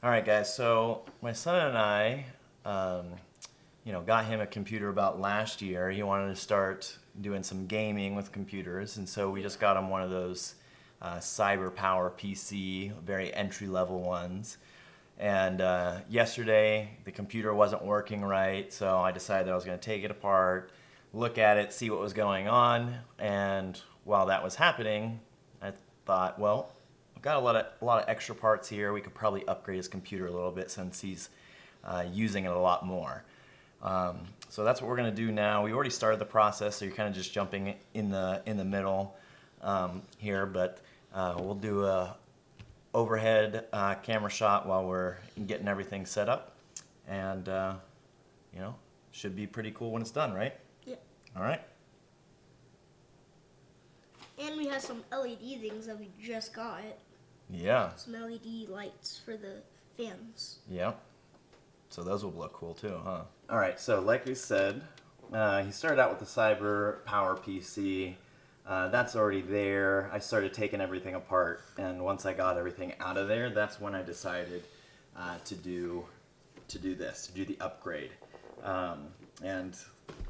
All right, guys. So my son and I, got him a computer about last year. He wanted to start doing some gaming with computers, and so we just got him one of those Cyber Power PC, very entry-level ones. And yesterday, the computer wasn't working right, so I decided that I was going to take it apart, look at it, see what was going on. And while that was happening, I thought, well, I've got a lot of extra parts here. We could probably upgrade his computer a little bit since he's using it a lot more. So that's what we're going to do now. We already started the process, so you're kind of just jumping in the middle here, but we'll do a overhead camera shot while we're getting everything set up, and should be pretty cool when it's done, right? Yeah. All right. And we have some LED things that we just got. Yeah. Some LED lights for the fans. Yeah. So those will look cool too, huh? All right. So like we said, he started out with the Cyber Power PC. That's already there. I started taking everything apart, and once I got everything out of there, that's when I decided to do the upgrade. And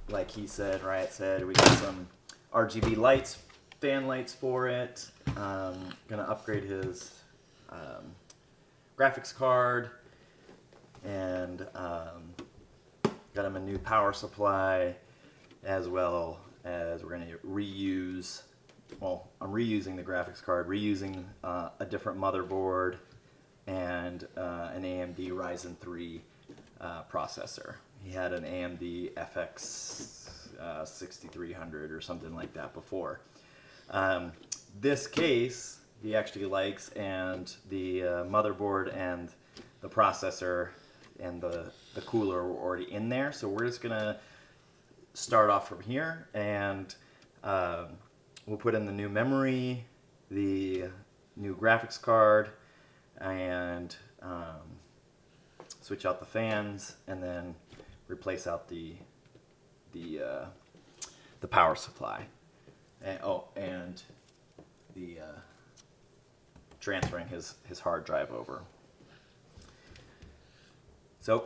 like he said, Ryot said, we got some RGB lights, fan lights for it. Gonna upgrade his graphics card, and got him a new power supply, as well as we're going to reuse, well, I'm reusing the graphics card, reusing a different motherboard, and an AMD Ryzen 3 processor. He had an AMD FX 6300 or something like that before. This case he actually likes, and the motherboard and the processor and the cooler were already in there, so we're just going to start off from here, and we'll put in the new memory, the new graphics card, and switch out the fans, and then replace out the power supply, and the transferring his hard drive over. So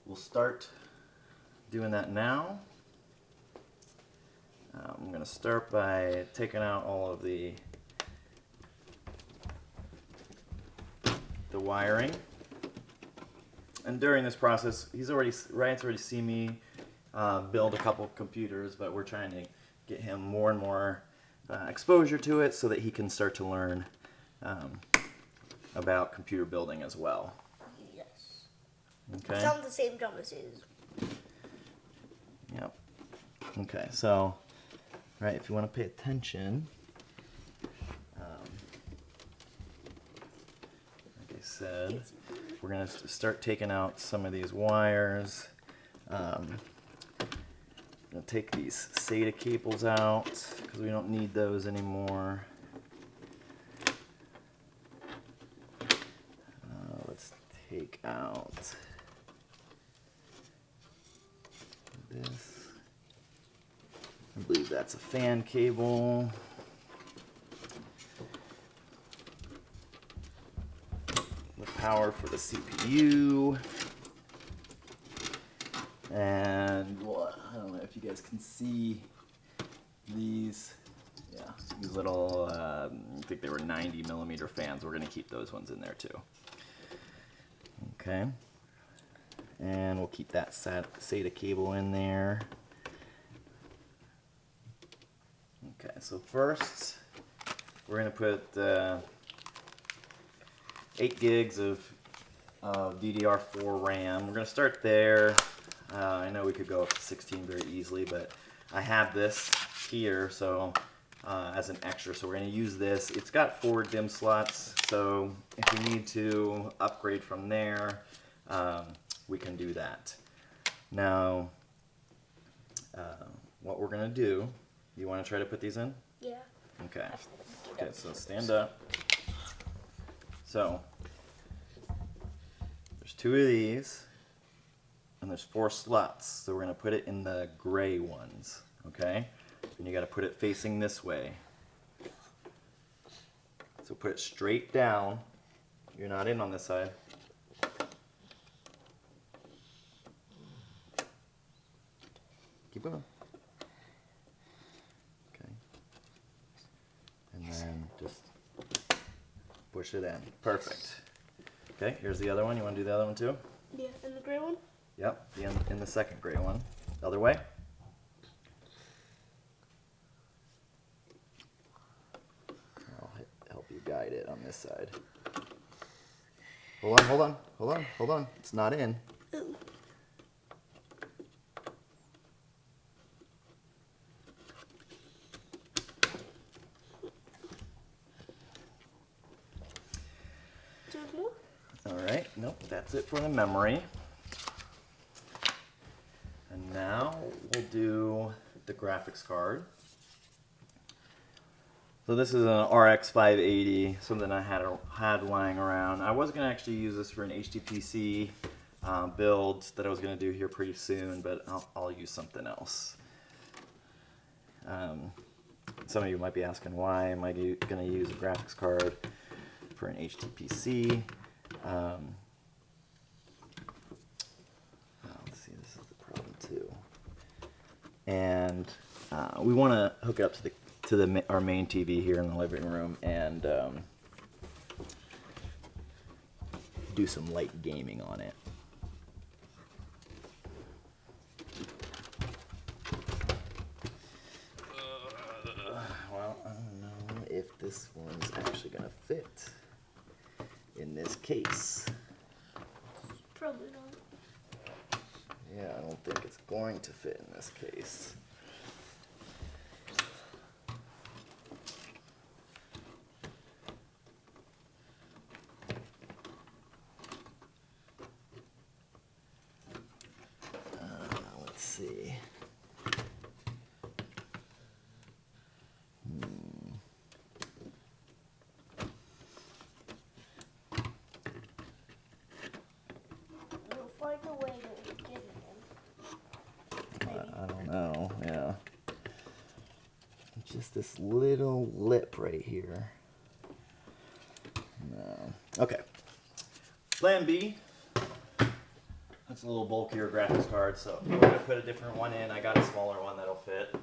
we'll start doing that now. I'm going to start by taking out all of the wiring. And during this process, Ryot's already seen me build a couple computers, but we're trying to get him more and more exposure to it so that he can start to learn about computer building as well. Yes. Okay. It's on the same jump as his. Yep. Okay, so, right, if you want to pay attention, like I said, we're going to start taking out some of these wires. I'm going to take these SATA cables out because we don't need those anymore. Let's take out this. I believe that's a fan cable. The power for the CPU. And well, I don't know if you guys can see these. Yeah, these little, I think they were 90mm fans. We're going to keep those ones in there too. Okay. And we'll keep that SATA cable in there. Okay, so first we're going to put 8 gigs of DDR4 RAM. We're going to start there. I know we could go up to 16 very easily, but I have this here so as an extra, so we're going to use this. It's got 4 DIMM slots, so if we need to upgrade from there, we can do that. Now, what we're going to do, you want to try to put these in? Yeah. Okay. Okay, so stand up. So, there's 2 of these, and there's 4 slots, so we're going to put it in the gray ones, okay? And you got to put it facing this way. So put it straight down, You're not in on this side. Keep going. Okay. And then just push it in. Perfect. Okay, here's the other one. You want to do the other one too? Yeah, and the gray one? Yep, in the second gray one. The other way. I'll help you guide it on this side. Hold on, hold on, hold on, hold on. It's not in. Ooh. Do it more? All right, nope, that's it for the memory. And now we'll do the graphics card. So this is an RX 580, something I had lying around. I was gonna actually use this for an HTPC build that I was gonna do here pretty soon, but I'll use something else. Some of you might be asking, why am I gonna use a graphics card for an HTPC? Let's see, this is the problem too. And we want to hook it up to our main TV here in the living room and do some light gaming on it. Well, I don't know if this one's actually gonna fit in this case. Probably not. Yeah, I don't think it's going to fit in this case. Let's see. We'll find a way to get it in. I don't know, yeah. Just this little lip right here. No. Okay. Plan B. That's a little bulkier graphics card, so we're gonna put a different one in. I got a smaller one that'll fit.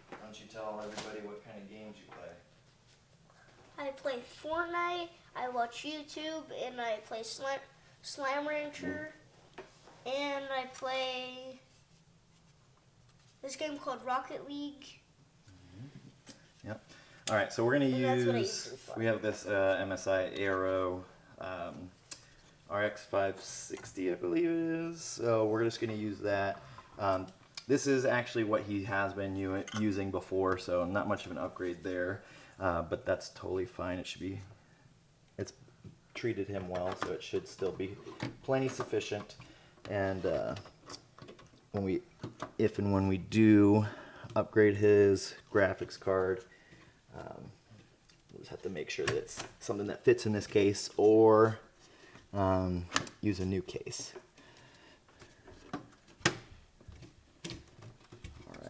Why don't you tell everybody what kind of games you play? I play Fortnite, I watch YouTube, and I play Slime Rancher, and I play this game called Rocket League. Yep. All right, so we're going to And that's what I use, usually play. we have this MSI Aero RX 560, I believe it is. So we're just going to use that. This is actually what he has been using before, so not much of an upgrade there. But that's totally fine. It's treated him well, so it should still be plenty sufficient. And if and when we do upgrade his graphics card, we'll just have to make sure that it's something that fits in this case, or use a new case. All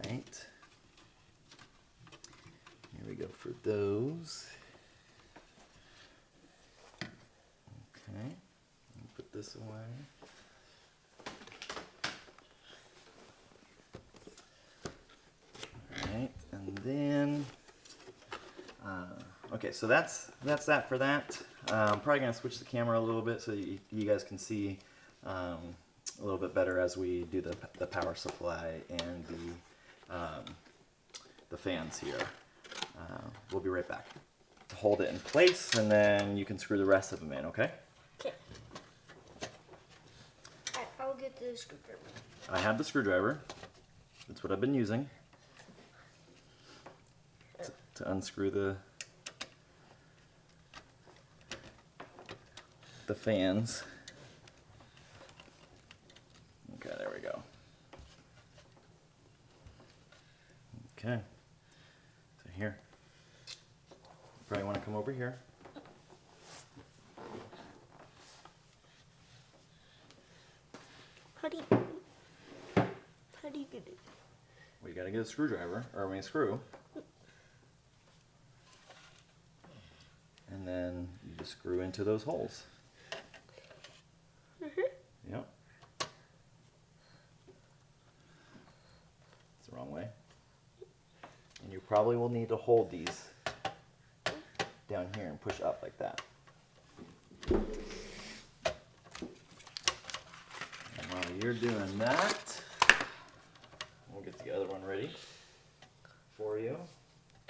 right. Here we go for those. Okay, put this away. Alright, and then, okay, so that's that for that. I'm probably going to switch the camera a little bit so you guys can see a little bit better as we do the power supply and the fans here. We'll be right back. Hold it in place, and then you can screw the rest of them in, okay? Okay. I'll get the screwdriver. I have the screwdriver. That's what I've been using to unscrew the fans. Okay, there we go. Okay. So here. Probably want to come over here. How do How do you get it? We gotta get a screwdriver, or I mean a screw. And then you just screw into those holes. Yep. It's the wrong way. And you probably will need to hold these down here and push up like that. And while you're doing that, we'll get the other one ready for you.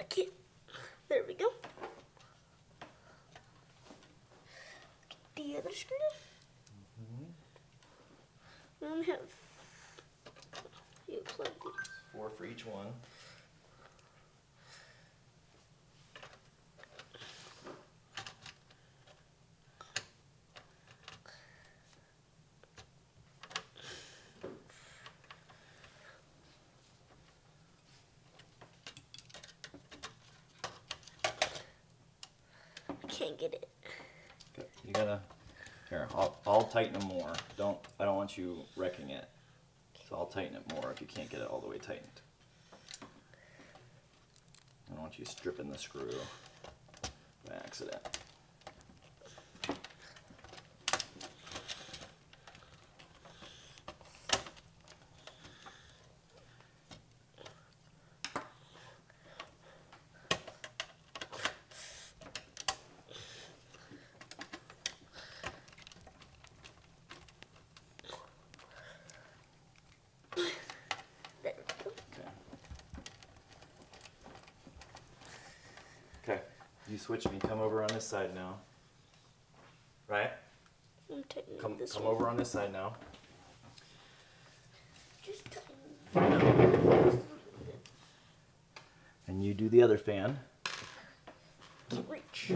Okay, there we go. Get the other screw. We only have you plug these. 4 for each one. Can't get it. Okay, you gotta. Here, I'll tighten them more. I don't want you wrecking it. So I'll tighten it more if you can't get it all the way tightened. I don't want you stripping the screw by accident. There we go. Okay, you switch me. Come over on this side now. Right? I'm tightening Come this come one. over on this side now. Just tighten. And you do the other fan. Can't reach.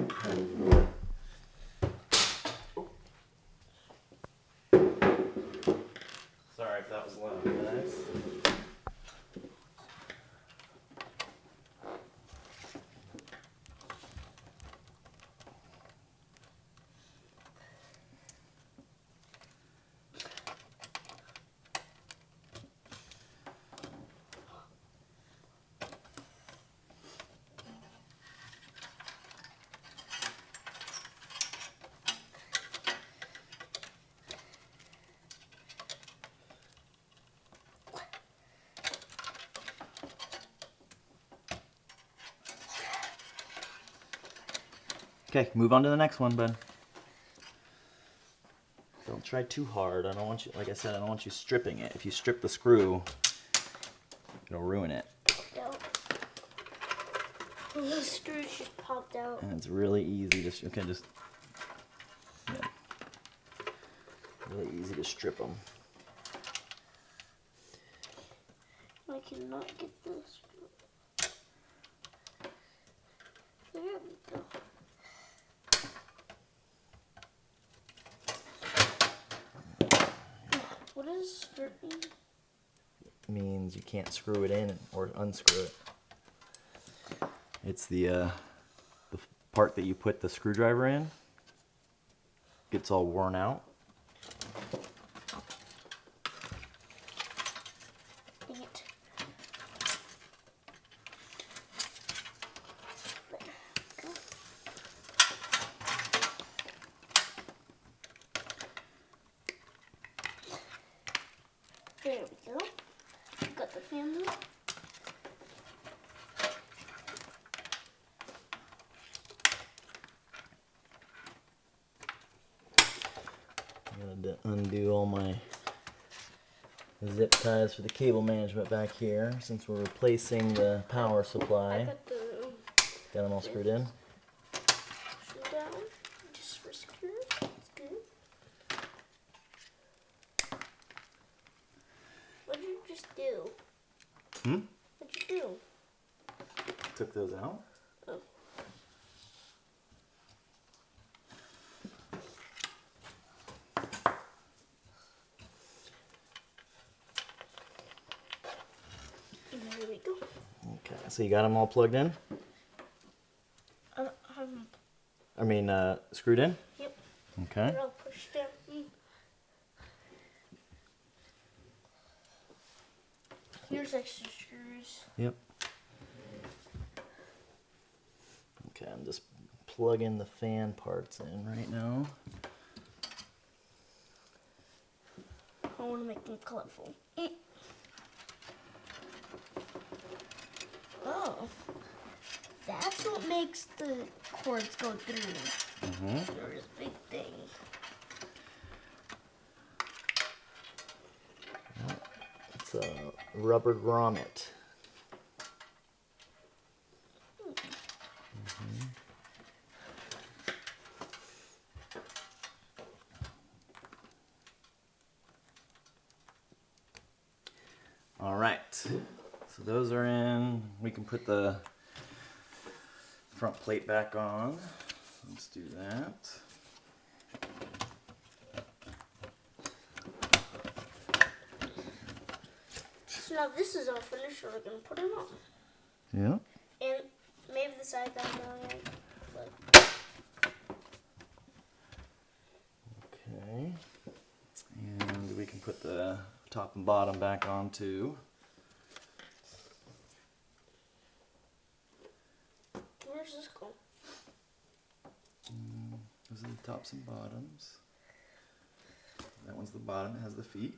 Sorry if that was loud, guys. Okay, move on to the next one, bud. Don't try too hard. I don't want you, like I said, I don't want you stripping it. If you strip the screw, it'll ruin it. No. The screws just popped out. And it's really easy to, okay, just, yeah. Really easy to strip them. I cannot get this. There we go. What is stripping? Means you can't screw it in or unscrew it. It's the part that you put the screwdriver in. Gets all worn out. Dang it. There we go. There we go. Got the fan loop. I gotta undo all my zip ties for the cable management back here since we're replacing the power I supply. got the Got them all screwed in. screw down just for secure. That's good. What did you just do? Hmm? What'd you do? Took those out. Oh. There we go. Okay, so you got them all plugged in? I'm I mean, screwed in? Yep. Okay. They're all pushed down. There's extra screws. Yep. Okay, I'm just plugging the fan parts in right now. I want to make them colorful. Oh, that's what makes the cords go through. There's a big thing. It's a rubber grommet. All right, so those are in. We can put the front plate back on. Let's do that. So now this is all finished, so we're going to put it on. Yeah. And maybe the side down there. But Okay. And we can put the top and bottom back on too. where's this going? Those are the tops and bottoms. That one's the bottom, it has the feet.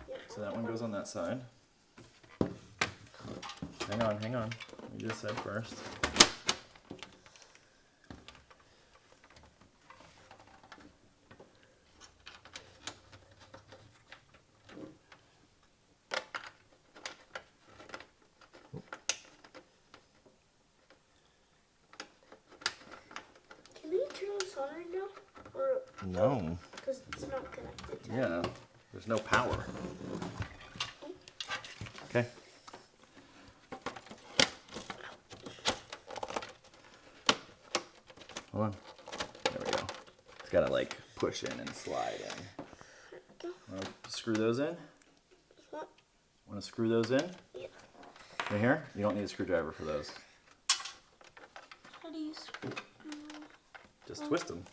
Yep. So that one goes on that side. Hang on. You just said first. Can you turn this on right now? Or No. because it's not connected to Yeah. There's no power. Okay. Hold on. There we go. It's gotta like push in and slide in. Go. Wanna screw those in? What? Wanna screw those in? Yeah. Right here? You don't need a screwdriver for those. How do you screw? Just twist them.